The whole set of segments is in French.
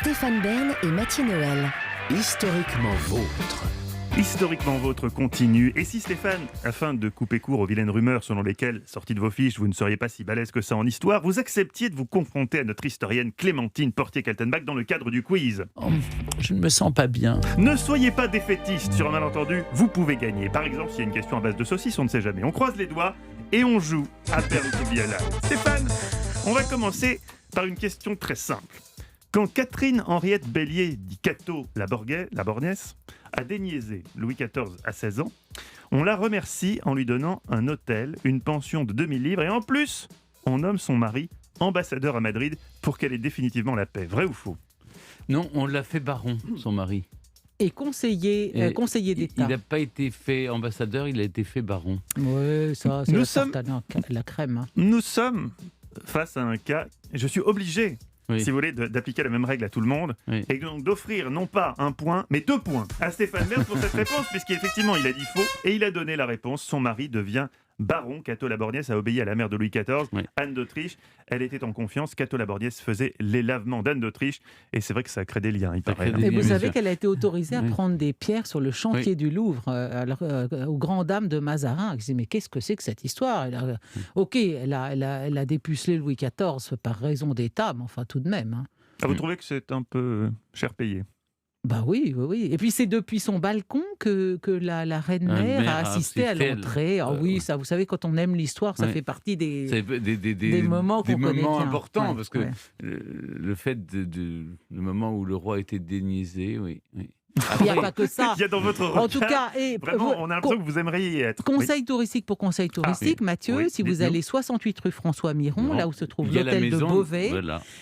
Stéphane Bern et Mathieu Noël. Historiquement vôtre. Historiquement vôtre continue. Et si Stéphane, afin de couper court aux vilaines rumeurs selon lesquelles, sorties de vos fiches, vous ne seriez pas si balèze que ça en histoire, vous acceptiez de vous confronter à notre historienne Clémentine Portier-Kaltenbach dans le cadre du quiz? Je ne me sens pas bien. Ne soyez pas défaitiste sur un malentendu, vous pouvez gagner. Par exemple, s'il y a une question à base de saucisse, on ne sait jamais. On croise les doigts et on joue à Perle ou Biala. Stéphane, on va commencer par une question très simple. Quand Catherine Henriette Bélier, dit Cato la Borgnesse, a déniaisé Louis XIV à 16 ans, on la remercie en lui donnant un hôtel, une pension de 2000 livres et en plus, on nomme son mari ambassadeur à Madrid pour qu'elle ait définitivement la paix. Vrai ou faux? Non, on l'a fait baron, son mari. Et conseiller d'État. Il n'a pas été fait ambassadeur, il a été fait baron. Oui, ça, c'est la crème. Hein. Nous sommes face à un cas, je suis obligé, si vous voulez, d'appliquer la même règle à tout le monde, et donc d'offrir non pas un point, mais 2 points à Stéphane Bern pour cette réponse, puisqu'effectivement il a dit faux, et il a donné la réponse. Son mari devient baron. Cato la Borgnesse a obéi à la mère de Louis XIV, Anne d'Autriche. Elle était en confiance. Cato la Borgnesse faisait les lavements d'Anne d'Autriche, et c'est vrai que ça crée des liens, il paraît. Et vous savez qu'elle a été autorisée à prendre des pierres sur le chantier du Louvre, aux grandes dames de Mazarin. Elle disait, mais qu'est-ce que c'est que cette histoire? Ok, elle a dépucelé Louis XIV par raison d'État, mais enfin tout de même. Hein. Ah, vous trouvez que c'est un peu cher payé? Bah oui. Et puis c'est depuis son balcon que la reine-mère a assisté à l'entrée. Ah oui, ça, vous savez, quand on aime l'histoire, ça fait partie des moments qu'on connaît bien. Importants, parce que le fait le moment où le roi a été déniaisé, Il n'y a pas que ça. Il y a dans votre regard, en tout cas, vraiment, on a l'impression que vous aimeriez y être. Conseil touristique pour conseil touristique, Mathieu, si vous allez 68 rue François Miron, là où se trouve l'hôtel de Beauvais,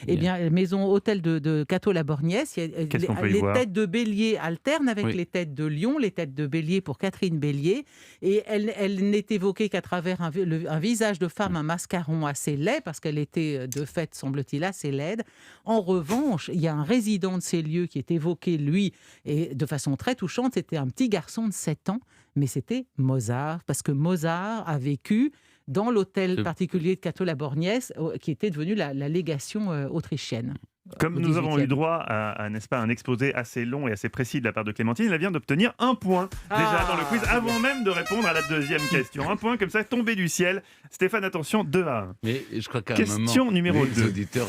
bien, maison hôtel de Cato la Borgnesse, les têtes de bélier alternent avec les têtes de lion, les têtes de bélier pour Catherine Bélier, et elle n'est évoquée qu'à travers un visage de femme, un mascaron assez laid, parce qu'elle était de fait, semble-t-il, assez laide. En revanche, il y a un résident de ces lieux qui est évoqué, lui, et de façon très touchante, c'était un petit garçon de 7 ans, mais c'était Mozart, parce que Mozart a vécu dans l'hôtel particulier de Cato la Borgnesse, qui était devenu la légation autrichienne. Comme nous avons eu droit à, n'est-ce pas, un exposé assez long et assez précis de la part de Clémentine, elle vient d'obtenir 1 point déjà dans le quiz, avant même de répondre à la deuxième question. 1 point comme ça, tombé du ciel. Stéphane, attention, 2-1. Mais je crois qu'à question numéro 2. Les auditeurs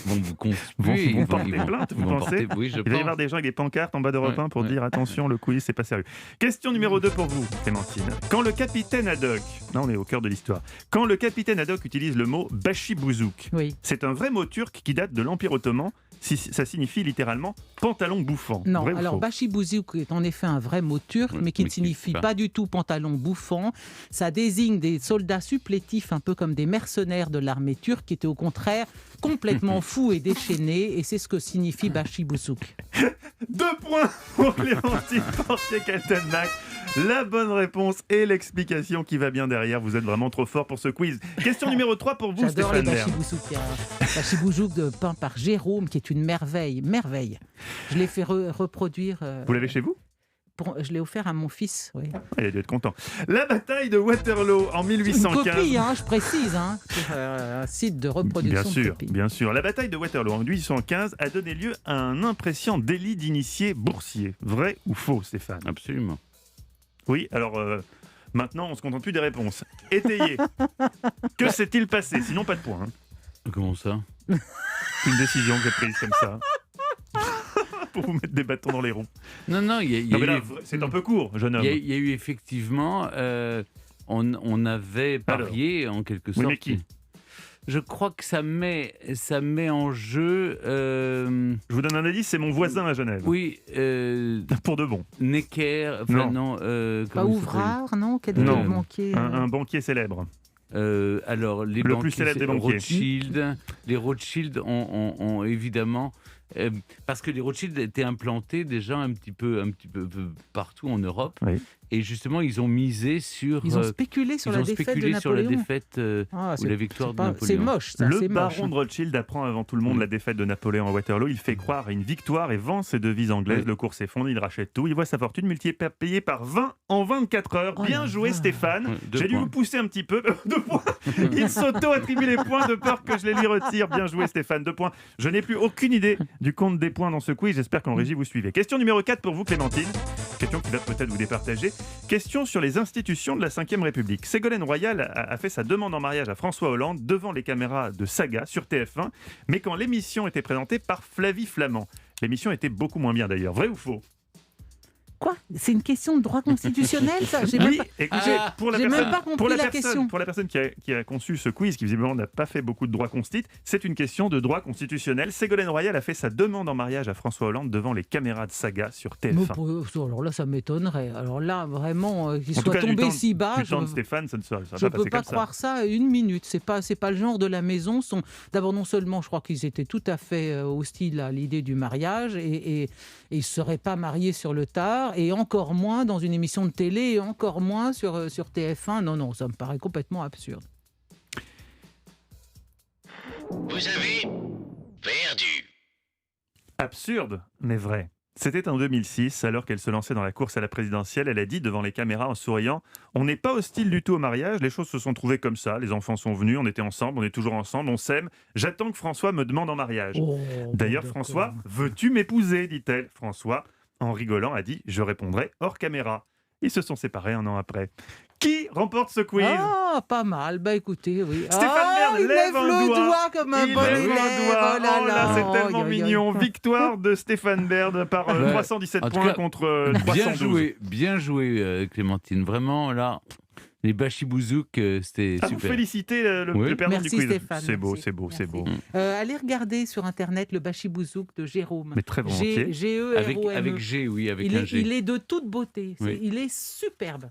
vont vous conspuer. Vont porter plainte, vous pensez? Oui, je pense. Il va y avoir des gens avec des pancartes en bas d'Europe 1 pour dire attention, le quiz, c'est pas sérieux. Question numéro 2 pour vous, Clémentine. Quand le capitaine Haddock, là on est au cœur de l'histoire, quand le capitaine Haddock utilise le mot bachibouzouk, c'est un vrai mot turc qui date de l'Empire ottoman. Ça signifie littéralement pantalon bouffant. Non, alors bachibouzouk est en effet un vrai mot turc, mais qui ne signifie pas du tout pantalon bouffant. Ça désigne des soldats supplétifs, un peu comme des mercenaires de l'armée turque, qui étaient au contraire complètement fous et déchaînés, et c'est ce que signifie bachibouzouk. 2 points pour Clémentine Portier-Kaltenbach. La bonne réponse et l'explication qui va bien derrière. Vous êtes vraiment trop fort pour ce quiz. Question numéro 3 pour vous, Stéphane Bern. J'adore les bachibouzouk peint par Jérôme, qui est une merveille. Je l'ai fait reproduire. Vous l'avez chez vous? Je l'ai offert à mon fils. Oui. Il a dû être content. La bataille de Waterloo en 1815. Une copie, je précise, sur un site de reproduction. Bien sûr. La bataille de Waterloo en 1815 a donné lieu à un impressionnant délit d'initié boursier. Vrai ou faux, Stéphane? Absolument. Oui, alors maintenant, on ne se contente plus des réponses. Étayez. Que s'est-il passé? Sinon, pas de point. Comment ça? Une décision que j'ai prise comme ça. Pour vous mettre des bâtons dans les roues. Non, c'est un peu court, jeune homme. Il y a eu effectivement... on avait parié, en quelque sorte... Oui, mais qui? Je crois que ça met en jeu... Je vous donne un indice, c'est mon voisin à Genève. Oui. Pour de bon. Necker... Pas Ouvrard, non? Non, banquier, un banquier célèbre. Alors, le plus célèbre des banquiers. Les Rothschild ont évidemment... parce que les Rothschild étaient implantés déjà un petit peu partout en Europe. Oui. Et justement, ils ont misé sur... Ils ont spéculé sur la défaite de Napoléon. Ou la victoire de Napoléon. C'est moche, ça. Le baron de Rothschild apprend avant tout le monde la défaite de Napoléon à Waterloo. Il fait croire à une victoire et vend ses devises anglaises. Le cours s'effondre, il rachète tout. Il voit sa fortune multipliée par 20 en 24 heures. Bien joué, Stéphane. J'ai dû vous pousser un petit peu. 2 points. Il s'auto-attribue les points de peur que je les lui retire. Bien joué, Stéphane. 2 points. Je n'ai plus aucune idée du compte des points dans ce quiz. J'espère qu'en régie, vous suivez. Question numéro 4 pour vous, Clémentine. Question qui va peut-être vous départager. Question sur les institutions de la Ve République. Ségolène Royal a fait sa demande en mariage à François Hollande devant les caméras de Saga sur TF1, mais quand l'émission était présentée par Flavie Flament. L'émission était beaucoup moins bien d'ailleurs. Vrai ou faux ? Quoi ? C'est une question de droit constitutionnel, ça ? Écoutez, même pas compris la question. Pour la personne qui a conçu ce quiz, qui visiblement n'a pas fait beaucoup de droit constit, c'est une question de droit constitutionnel. Ségolène Royal a fait sa demande en mariage à François Hollande devant les caméras de Saga sur TF1. Alors là, ça m'étonnerait. Alors là, vraiment, qu'il soit tombé si bas... Du temps de Stéphane, ça ne serait pas je ne peux pas croire ça une minute. C'est pas le genre de la maison. D'abord, non seulement, je crois qu'ils étaient tout à fait hostiles à l'idée du mariage et ils ne se seraient pas mariés sur le tard. Et encore moins dans une émission de télé, et encore moins sur TF1. Non, ça me paraît complètement absurde. Vous avez perdu. Absurde, mais vrai. C'était en 2006, alors qu'elle se lançait dans la course à la présidentielle. Elle a dit devant les caméras en souriant « On n'est pas hostile du tout au mariage, les choses se sont trouvées comme ça. Les enfants sont venus, on était ensemble, on est toujours ensemble, on s'aime. J'attends que François me demande en mariage. D'ailleurs, François, veux-tu m'épouser ?» dit-elle. François, en rigolant, a dit « Je répondrai hors caméra ». Ils se sont séparés 1 an après. Qui remporte ce quiz ? Pas mal. Écoutez, oui. Stéphane Bern lève le doigt comme un bon élève. Oh là, c'est tellement mignon. Victoire de Stéphane Bern par 317 points contre 312. Bien joué, Clémentine. Vraiment, là... Les bachibouzouk, c'était super. Vous félicitez le perdant du quiz. Stéphane, c'est beau. Allez regarder sur Internet le bachibouzouk de Jérôme. Mais très volontiers. G-E-R-O-M-E. Avec G, oui, avec un G. Il est de toute beauté. Il est superbe.